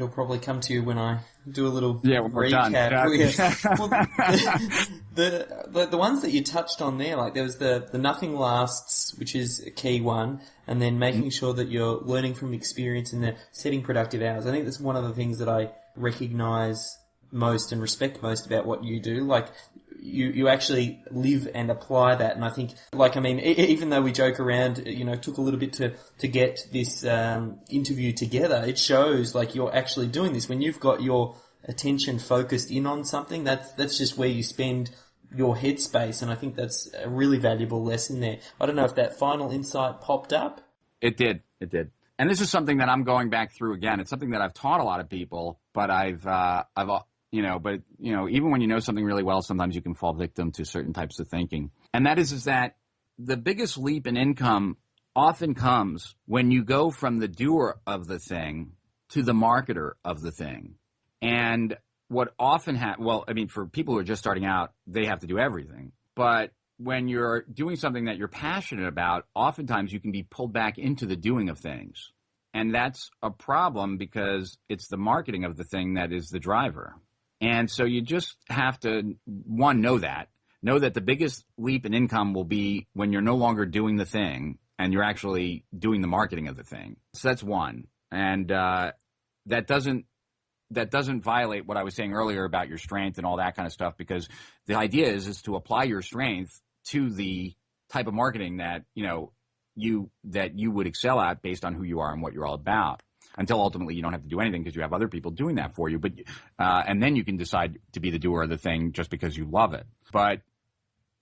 it'll probably come to you when I do a little when we're recap. done. Well, the ones that you touched on there, like there was the nothing lasts, which is a key one, and then making sure that you're learning from experience and the setting productive hours. I think that's one of the things that I recognize most and respect most about what you do. Like, you actually live and apply that. And I think, even though we joke around, it took a little bit to get this interview together, it shows like you're actually doing this. When you've got your attention focused in on something, that's just where you spend your headspace. And I think that's a really valuable lesson there. I don't know if that final insight popped up. It did. And this is something that I'm going back through again. It's something that I've taught a lot of people, but even when you know something really well, sometimes you can fall victim to certain types of thinking. And that is that the biggest leap in income often comes when you go from the doer of the thing to the marketer of the thing. And what often for people who are just starting out, they have to do everything. But when you're doing something that you're passionate about, oftentimes you can be pulled back into the doing of things. And that's a problem because it's the marketing of the thing that is the driver. And so you just have to, know that the biggest leap in income will be when you're no longer doing the thing and you're actually doing the marketing of the thing. So that's one. And that doesn't violate what I was saying earlier about your strength and all that kind of stuff, because the idea is to apply your strength to the type of marketing that, you would excel at based on who you are and what you're all about, until ultimately you don't have to do anything because you have other people doing that for you. But and then you can decide to be the doer of the thing just because you love it. But,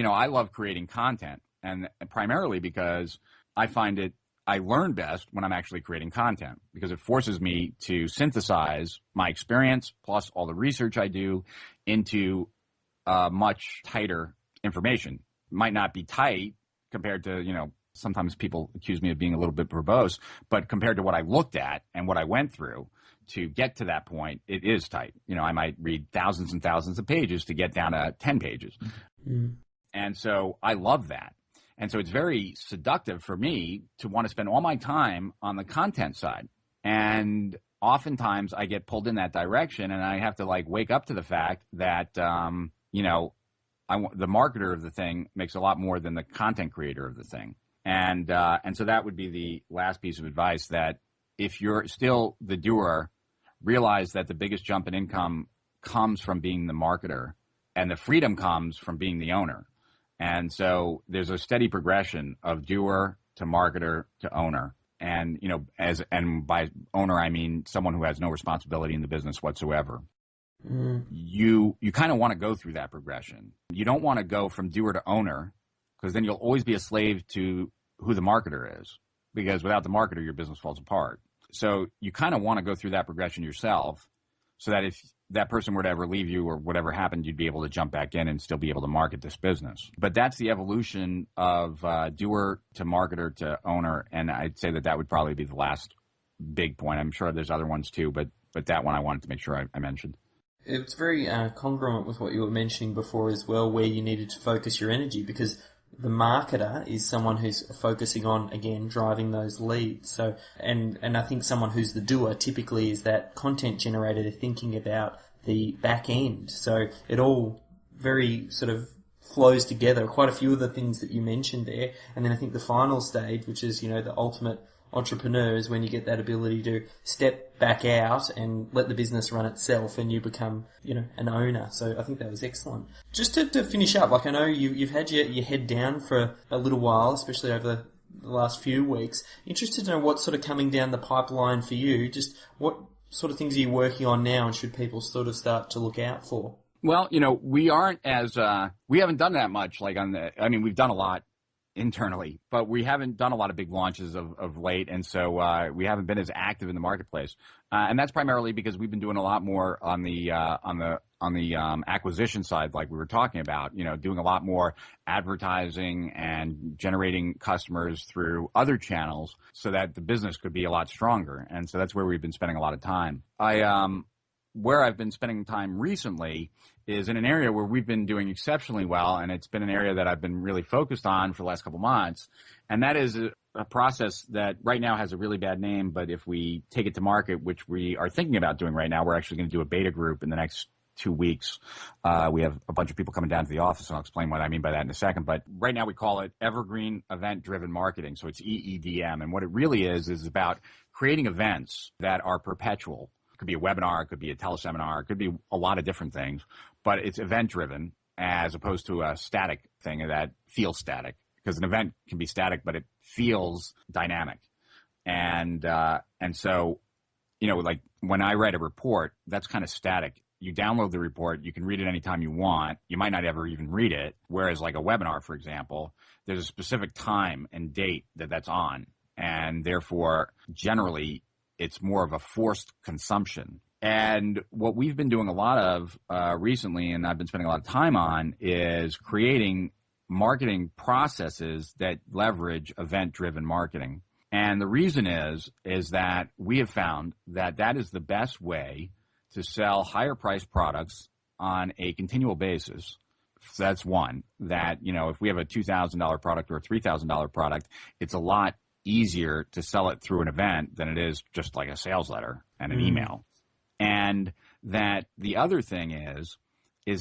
I love creating content, and primarily because I find I learn best when I'm actually creating content, because it forces me to synthesize my experience plus all the research I do into much tighter information. Might not be tight compared to, sometimes people accuse me of being a little bit verbose, but compared to what I looked at and what I went through to get to that point, it is tight. I might read thousands and thousands of pages to get down to 10 pages. Mm-hmm. And so I love that. And so it's very seductive for me to want to spend all my time on the content side. And oftentimes I get pulled in that direction, and I have to wake up to the fact that, the marketer of the thing makes a lot more than the content creator of the thing. And so that would be the last piece of advice, that if you're still the doer, realize that the biggest jump in income comes from being the marketer, and the freedom comes from being the owner. And so there's a steady progression of doer to marketer to owner. And, and by owner, I mean someone who has no responsibility in the business whatsoever. Mm. You kind of want to go through that progression. You don't want to go from doer to owner, because then you'll always be a slave to who the marketer is, because without the marketer, your business falls apart. So you kind of want to go through that progression yourself, so that if that person were to ever leave you or whatever happened, you'd be able to jump back in and still be able to market this business. But that's the evolution of doer to marketer to owner. And I'd say that would probably be the last big point. I'm sure there's other ones too, but that one I wanted to make sure I mentioned. It's very congruent with what you were mentioning before as well, where you needed to focus your energy, because the marketer is someone who's focusing on, again, driving those leads. So, and I think someone who's the doer typically is that content generator. They're thinking about the back end. So it all very sort of flows together. Quite a few of the things that you mentioned there. And then I think the final stage, which is, the ultimate entrepreneur, is when you get that ability to step back out and let the business run itself, and you become, an owner. So I think that was excellent. Just to finish up, I know you've had your head down for a little while, especially over the last few weeks. Interested to know what's sort of coming down the pipeline for you. Just what sort of things are you working on now, and should people sort of start to look out for? Well, we aren't as, we haven't done that much we've done a lot internally, but we haven't done a lot of big launches of late, and so we haven't been as active in the marketplace, and that's primarily because we've been doing a lot more on the acquisition side, like we were talking about. Doing a lot more advertising and generating customers through other channels, so that the business could be a lot stronger. And so that's where we've been spending a lot of time. Where I've been spending time recently is in an area where we've been doing exceptionally well, and it's been an area that I've been really focused on for the last couple of months, and that is a process that right now has a really bad name, but if we take it to market, which we are thinking about doing right now, we're actually going to do a beta group in the next 2 weeks. We have a bunch of people coming down to the office, and I'll explain what I mean by that in a second. But right now we call it Evergreen Event-Driven Marketing. So it's EEDM. And what it really is about creating events that are perpetual. It could be a webinar, it could be a teleseminar, it could be a lot of different things, but it's event-driven as opposed to a static thing that feels static. Because an event can be static, but it feels dynamic. And so, like when I write a report, that's kind of static. You download the report, you can read it anytime you want. You might not ever even read it. Whereas like a webinar, for example, there's a specific time and date that's on. And therefore, generally, it's more of a forced consumption. And what we've been doing a lot of recently, and I've been spending a lot of time on, is creating marketing processes that leverage event-driven marketing. And the reason is that we have found that is the best way to sell higher priced products on a continual basis. So that's one, that, if we have a $2,000 product or a $3,000 product, it's a lot easier to sell it through an event than it is just like a sales letter and an email. And that the other thing is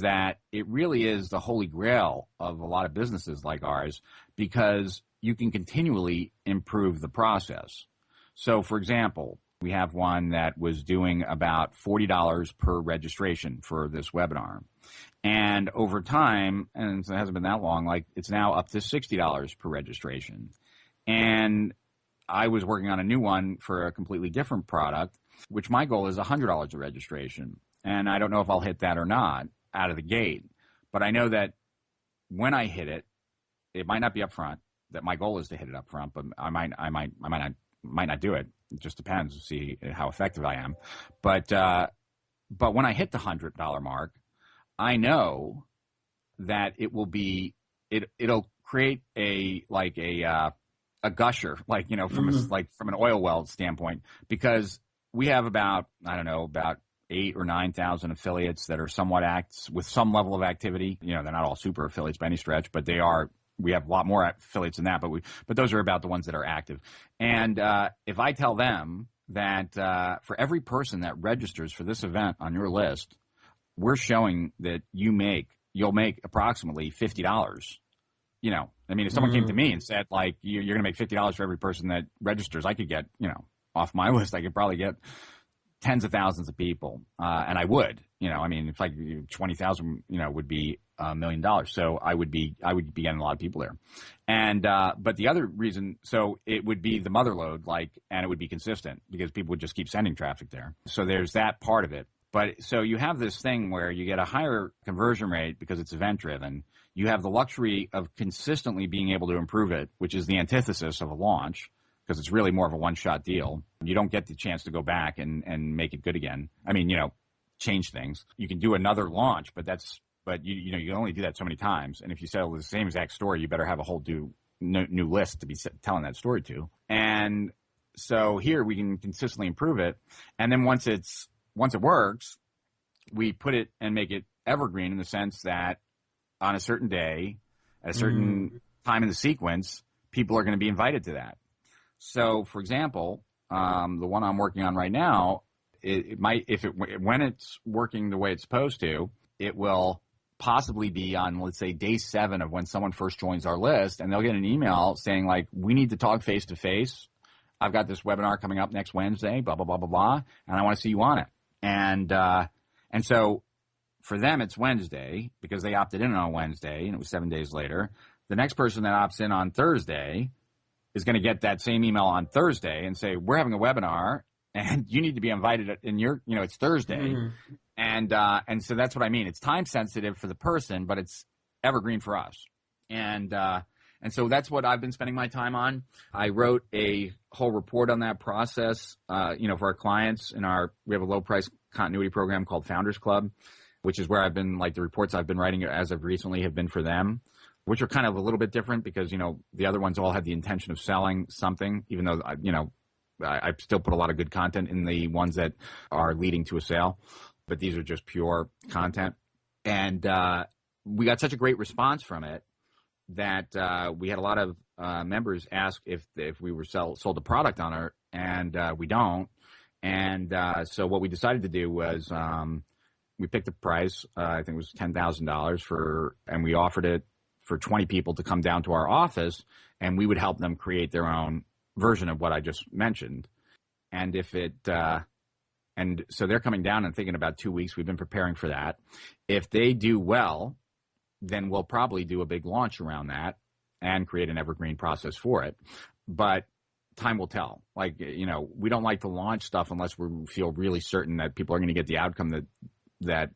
that it really is the holy grail of a lot of businesses like ours, because you can continually improve the process. So, for example, we have one that was doing about $40 per registration for this webinar. And over time, and it hasn't been that long, like it's now up to $60 per registration. And I was working on a new one for a completely different product, which my goal is $100 a registration. And I don't know if I'll hit that or not out of the gate. But I know that when I hit it, it might not be up front. That my goal is to hit it up front, but I might not do it. It just depends to see how effective I am. But when I hit the $100 mark, I know that it will be it'll create a gusher, from an oil well standpoint, because we have about 8,000 or 9,000 affiliates that are somewhat with some level of activity. They're not all super affiliates by any stretch, but they are. We have a lot more affiliates than that, but those are about the ones that are active. And if I tell them that for every person that registers for this event on your list, we're showing that you'll make approximately $50. If someone came to me and said, like, you're going to make $50 for every person that registers, I could get, off my list, I could probably get tens of thousands of people. And I would, if I 20,000, would be $1 million. So I would be getting a lot of people there. And, but the other reason, so it would be the mother load, and it would be consistent because people would just keep sending traffic there. So there's that part of it. But so you have this thing where you get a higher conversion rate because it's event driven. You have the luxury of consistently being able to improve it, which is the antithesis of a launch, because it's really more of a one-shot deal. You don't get the chance to go back and make it good again. Change things. You can do another launch, but you can only do that so many times. And if you sell the same exact story, you better have a whole new list to be telling that story to. And so here we can consistently improve it. And then once it works, we put it and make it evergreen in the sense that on a certain day, at a certain time in the sequence, people are going to be invited to that. So, for example, the one I'm working on right now, when it's working the way it's supposed to, it will possibly be on, let's say, day 7 of when someone first joins our list, and they'll get an email saying, like, we need to talk face to face. I've got this webinar coming up next Wednesday, blah, blah, blah, blah, blah, and I want to see you on it. And so for them, it's Wednesday because they opted in on Wednesday, and it was 7 days later. The next person that opts in on Thursday is going to get that same email on Thursday and say, we're having a webinar and you need to be invited in it's Thursday. And so that's what I mean. It's time sensitive for the person, but it's evergreen for us. And so that's what I've been spending my time on. I wrote a whole report on that process, for our clients we have a low price continuity program called Founders Club, which is where I've been, like, the reports I've been writing as of recently have been for them, which are kind of a little bit different because, the other ones all had the intention of selling something, even though, I still put a lot of good content in the ones that are leading to a sale, but these are just pure content. And we got such a great response from it that we had a lot of members ask if we were sold a product on it, and we don't. And so what we decided to do was we picked a price. I think it was $10,000 and we offered it for 20 people to come down to our office, and we would help them create their own version of what I just mentioned. And and so they're coming down and thinking about 2 weeks. We've been preparing for that. If they do well, then we'll probably do a big launch around that and create an evergreen process for it. But time will tell. Like, we don't like to launch stuff unless we feel really certain that people are going to get the outcome that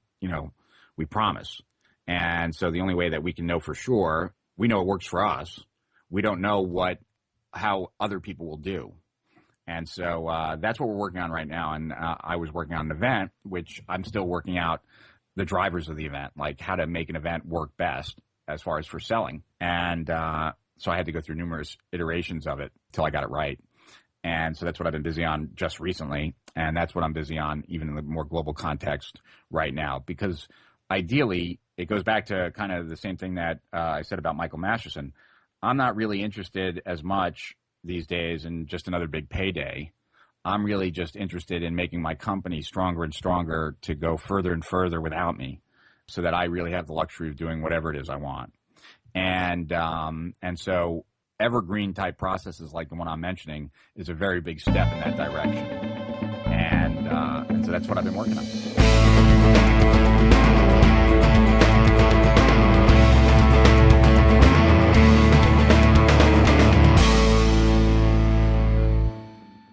we promise. And so the only way that we can know for sure, we know it works for us. We don't know how other people will do. And so that's what we're working on right now. And I was working on an event, which I'm still working out the drivers of the event, like how to make an event work best as far as for selling. And so I had to go through numerous iterations of it till I got it right. And so that's what I've been busy on just recently. And that's what I'm busy on even in the more global context right now, because ideally it goes back to kind of the same thing that I said about Michael Masterson. I'm not really interested as much these days in just another big payday. I'm really just interested in making my company stronger and stronger to go further and further without me, so that I really have the luxury of doing whatever it is I want. And so evergreen type processes like the one I'm mentioning is a very big step in that direction. And so that's what I've been working on.